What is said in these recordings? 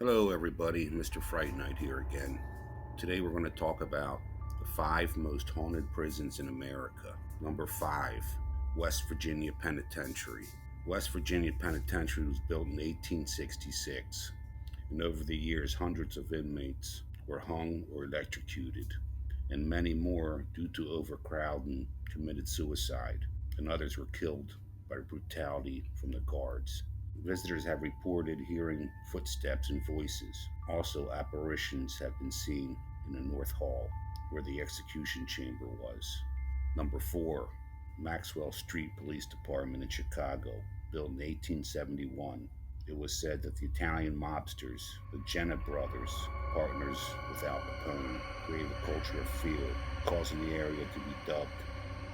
Hello, everybody. Mr.FrightNight here again. Today we're going to talk about the 5 most haunted prisons in America. Number 5, West Virginia Penitentiary. West Virginia Penitentiary was built in 1866, and over the years, hundreds of inmates were hung or electrocuted, and many more, due to overcrowding, committed suicide, and others were killed by brutality from the guards. Visitors have reported hearing footsteps and voices. Also, apparitions have been seen in the North Hall, where the execution chamber was. Number 4, Maxwell Street Police Department in Chicago, built in 1871. It was said that the Italian mobsters, the Jenna brothers, partners with Al Capone, created a culture of fear, causing the area to be dubbed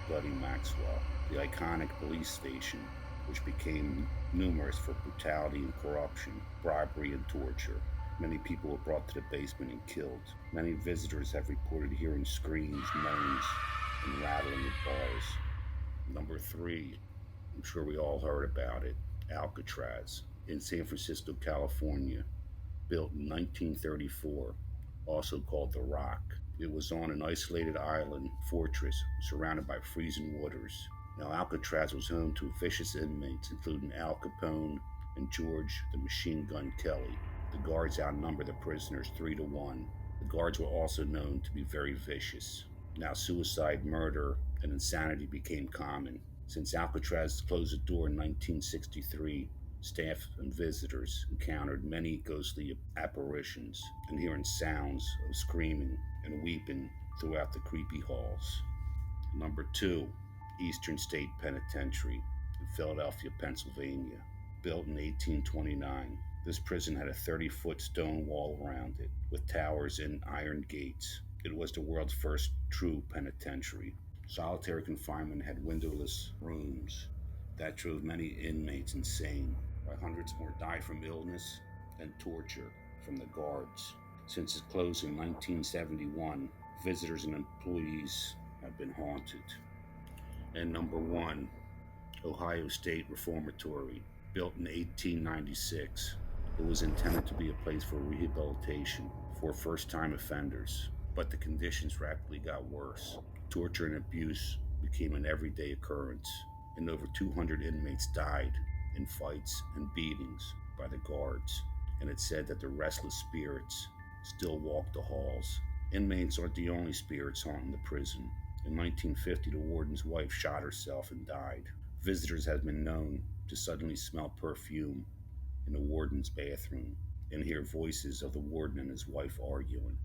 Bloody Maxwell. The iconic police station, which became numerous for brutality and corruption, bribery and torture. Many people were brought to the basement and killed. Many visitors have reported hearing screams, moans, and rattling of bars. Number 3, I'm sure we all heard about it, Alcatraz in San Francisco, California, built in 1934, also called the Rock. It was on an isolated island fortress surrounded by freezing waters. Now, Alcatraz was home to vicious inmates, including Al Capone and George the Machine Gun Kelly. The guards outnumbered the prisoners 3-1. The guards were also known to be very vicious. Now, suicide, murder, and insanity became common. Since Alcatraz closed the door in 1963, staff and visitors encountered many ghostly apparitions and hearing sounds of screaming and weeping throughout the creepy halls. Number 2, Eastern State Penitentiary in Philadelphia, Pennsylvania, built in 1829. This prison had a 30-foot stone wall around it, with towers and iron gates. It was the world's first true penitentiary. Solitary confinement had windowless rooms that drove many inmates insane, while hundreds more died from illness and torture from the guards. Since its close in 1971, visitors and employees have been haunted. And number 1, Ohio State Reformatory, built in 1896. It was intended to be a place for rehabilitation for first-time offenders, but the conditions rapidly got worse. Torture and abuse became an everyday occurrence, and over 200 inmates died in fights and beatings by the guards, and it's said that the restless spirits still walk the halls. Inmates aren't the only spirits haunting the prison. In 1950, the warden's wife shot herself and died. Visitors have been known to suddenly smell perfume in the warden's bathroom and hear voices of the warden and his wife arguing.